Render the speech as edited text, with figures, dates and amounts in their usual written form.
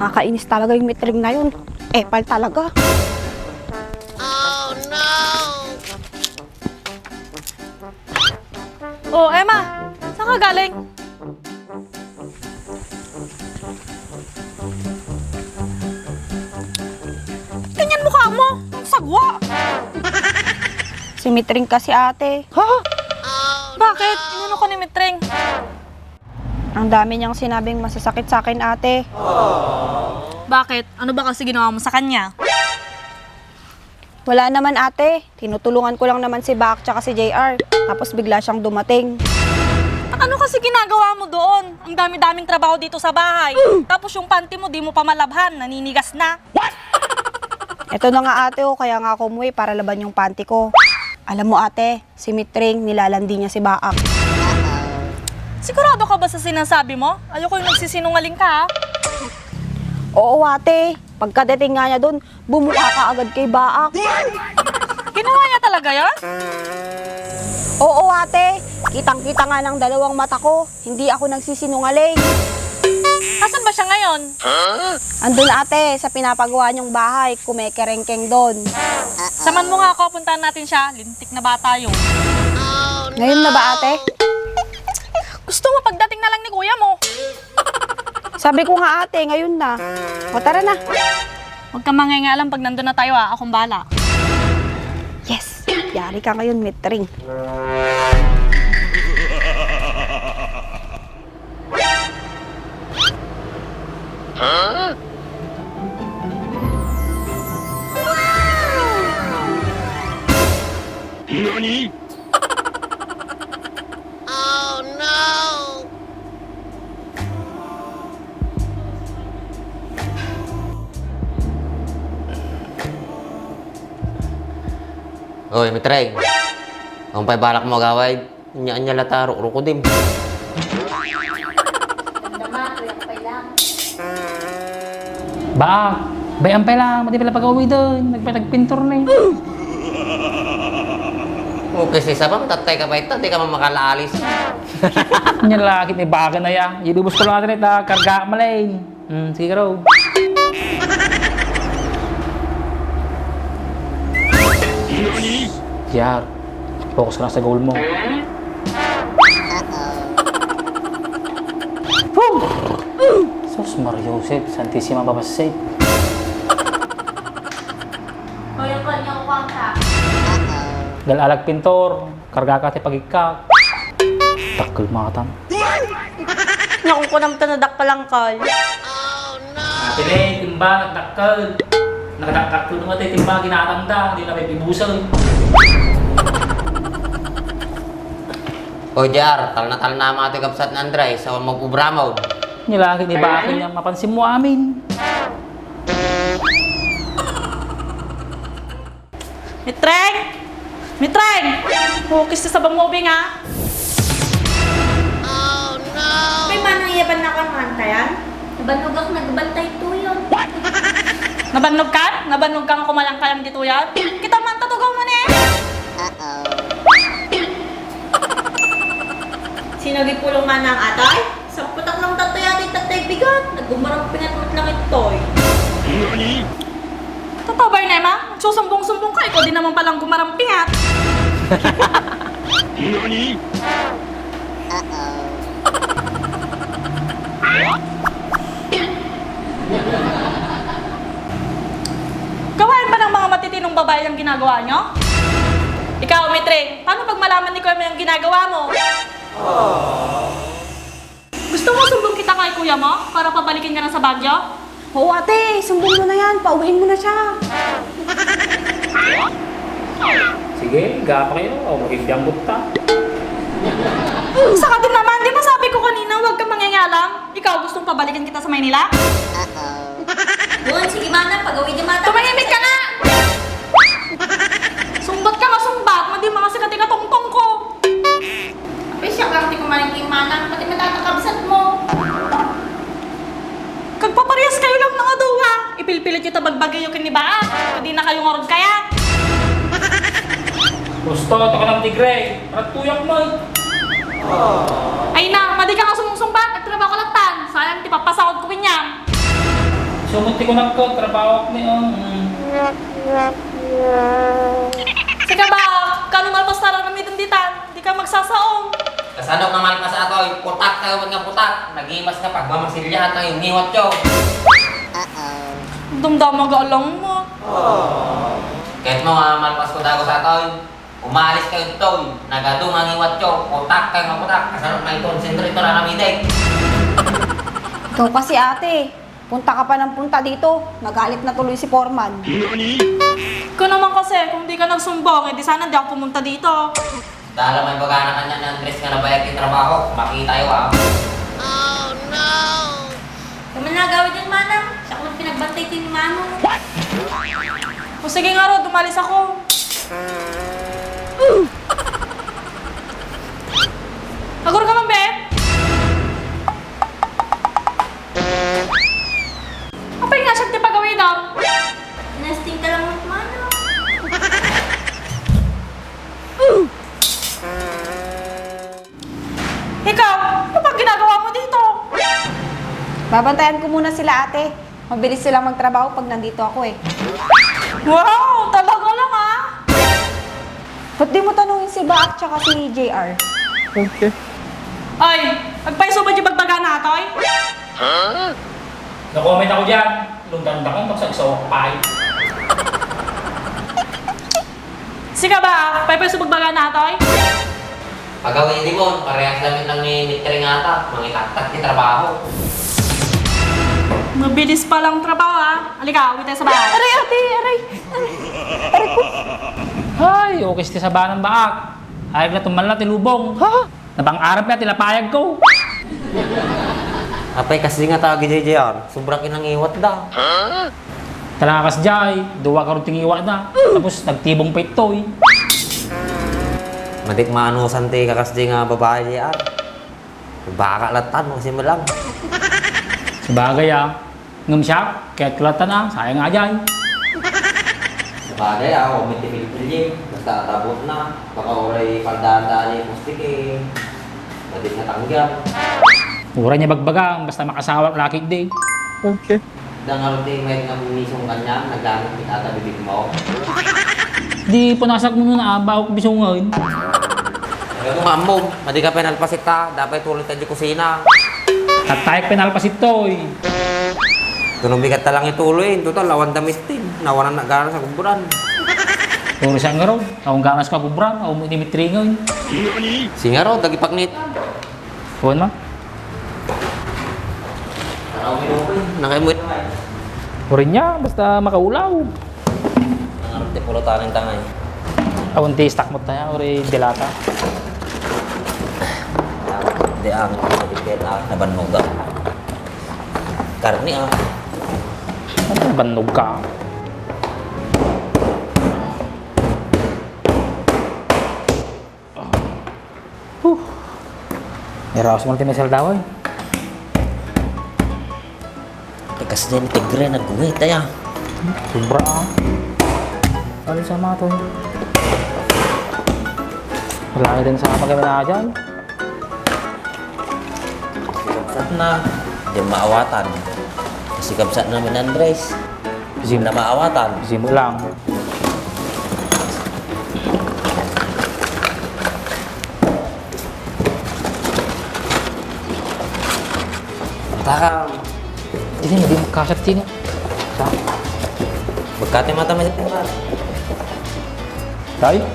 Nakakainis talaga yung metring na yun. Epal talaga. Oh, Emma! Saan ka galing? Ganyan mukha mo! Ang sagwa! Si metring kasi ate. Ha? Bakit? Inano ko ni Mitring? Ang dami niyang sinabing masasakit sa akin ate. Bakit? Ano ba kasi ginawa mo sa kanya? Wala naman ate. Tinutulungan ko lang naman si Bak tsaka si JR. Tapos bigla siyang dumating. Ano kasi ginagawa mo doon? Ang dami-daming trabaho dito sa bahay. Tapos yung panty mo, di mo pa malabhan. Naninigas na. Ito na nga ate oh, kaya nga ako umuwi para laban yung panty ko. Alam mo ate, si Mitring nilalandi niya si Baak. Sigurado ka ba sa sinasabi mo? Ayoko yung nagsisinungaling ka, ha? Oo ate, pagkadating nga niya doon, bumuka ka agad kay Baak. Ginawa niya talaga yan? Oo ate, kitang-kita nga ng dalawang mata ko. Hindi ako nagsisinungaling. Asan ba siya ngayon? Andun ate, sa pinapagawa niyong bahay, kumekerengkeng doon. Saman mo nga ako, puntahan natin siya. Lintik na bata yun. Ngayon na ba ate? Gusto mo pagdating na lang ni kuya mo. Sabi ko nga ate, ngayon na. O tara na. Huwag kang mangingialam pag nandun na tayo, ha? Akong bala. Yes, yari ka ngayon, Mitring. NANI?! Hoy, Mitreng. Ang pa'y balak mo gaway, anya lataro, rukudim. Baak, bayan pa lang, mati pala pag-uwi doon. Nagpintor na eh. Okay, si sabang tatay ka pa ito, di ka mamakalalis. Yan lagi, may baka na ya. Ilubos ko lang natin ito, karga malay. Sige raw. NANI?! Yar, focus ka lang sa goal mo. Sus, Mario Joseph, Santissima Babasay. O yung kanyang kwangka. Galalag pintor, karga ka tayo pag-ikak. Takal makatan. Naku ko naman tanadak palang kal. Pili, timba, nagdakal. Nagdakal naman tayo timba, ginatanda, hindi na may pibusan. O Jar, tal na mga tigapsat na Andray, sa mag-ubramaw. Nilagi ni Baki niya, mapansin mo amin. Mitreng! Mitreng! Hukis sa bangubing, ha? May manang yaban na kang kanta yan? Nabanog ako nagbantay tuyo. Nabanog ka? Nabanog kang kumalang kayang dito yan? Kita man tatugaw mo ni. Sino gipulong nga ng atay? Sa putak ng tatay ating tatay bigat. Nagbumarang pinatmat lang ito'y. NANI?! Totoo ba yun, Emma? Susumbong-sumbong ka, ikaw di naman palang gumarampingat. NANI?! Gawain ba ng mga matitinong babae ang ginagawa nyo? Ikaw, Mitreng, paano pag malaman ni Kuya mo yung ginagawa mo? Gusto mo sumbong kita kay Kuya mo para pabalikin ka na sa Baguio? Oo ate, sumbong mo na yan. Pauwiin mo na siya. Sige, gapa kayo. O, mag-ibyang bukta. Saka din naman, di ba sabi ko kanina, huwag kang mangingialam? Ikaw, gustong pabalikin kita sa Maynila? Doon, sige mana, pag-uwi di mata. Tumahimik ka na! Sumbat ka nga sumbat, hindi mga sikati ka tongtong ko. Apay siya kang di kumaling mana, pati matatakabsat mo. Kagpaparehas kayo lang mga duwa. Ipilpilit yung tabagbagay yung kinibaan. Hindi na kayo ngorod kaya. Gusto, ito ka ng tigre. Para tuyak mo. Ay na, madi ka nga sumusumbat. Nagtrabaho ko lang tan. Sayang, di papasahod ko niya. Sumunti ko nagko-trabaho ni Sige ba, kano malpas tara kami dinditan, di ka magsasaong. Kasanok naman ka sa atoy, putak kayo nga putak. Nagimas na pagmamasilyahan ng yung ngiwat ko. Dumdama galang mo. Kahit mo nga malpas ko dago sa atoy, umalis kayo dito. Nagadong ang ngiwat ko, putak kayo nga putak. Kasanok na ito, sentro ito na namidig. Ikaw kasi ate, punta ka pa ng punta dito. Nagalit na tuloy si Foreman. 何 Ikaw naman kasi, kung di ka nagsumbong, edi sana di ako pumunta dito. Dahil may bagana kanya ng Andres nga nabayag yung trabaho, makita tayo ah. Kami nagawin yung manang. Siya ko pinagbantay din ni Manong. O sige nga Rod, umalis ako. Agor ka man, be? Apa yung nga siya di pagawin daw? Nesting ka lang ng Manong. Ikaw, ano bang ginagawa mo dito? Babantayan ko muna sila ate. Mabilis silang magtrabaho pag nandito ako eh. Wow, talaga lang ah. Ba't di mo tanungin si Ba at saka si JR? Ay, magpaiso ba di bagbaga na atoy? Na-comment ako dyan. Lundan ka kung sa pa. Sige ba, paiso bagbaga na atoy? Pagawin ni Mon, parehas namin ng mitring ata, mangitaktak ni trabaho. Mabilis pa lang trabaho ah. Halika, uwi tayo sa bahay. Aray ate, aray! Ay, okay sa sabanan baak. Ayag na tumal na tilubong. Ha? Nabang arap na tilapayag ko. Apay kasi nga tawag JJR, sobrang kinangiwat da. Talakas jay, duwa ka rin tingiwa na. Tapos nagtibong pa ito eh. Madik maano sante kakasdi nga babae JR. Baka latan mo kasi mo lang. Sabagay ah. Ngam siya, kahit kulatan na, sayang nga jay. Sabagay ako, may tipil-pilip, basta tabot na. Baka oray paldaan-daan yung mustik eh. Madik na tanggap. Mura niya bagbagang, basta makasawa laki di. Dangaruting may nga misong kanya, naggamit kita sa bibig mo. Di punasak mo na bago ko bisungin. Pero kung amom, madik ka penalpasita, dapat tuloy tayo di kusina. At tayo penalpas ito eh. Kung bigat lang ituloy, total, lawan damis din. Nawanan na gana sa kuburan. Puro siya nga raw, akong ganas ka kubra, ako mo inimitringan. 何 Singaro, dagipagnit. Huwag ma? Nakaimuit. Hurin niya, basta makaulaw. Nangarap di pulutan ng tangay. Awang tistak mo tayo, uri dilata. Di ang nabigyan nabanog ka. Karni ah. Ano banog ka? Niraos mo tinasal daw eh. Tikas din, tigre, nag-uwit tayo. Sobra ah. Alin sa mga to eh. Malaki din sa pagkami na dyan. Sikapsat na. Di maawatan. Sikapsat namin Andres. Hindi na maawatan. Kasi mo lang. Taka. Hindi mo kasat sini. Sa? Magkati mata may timba. Tayo?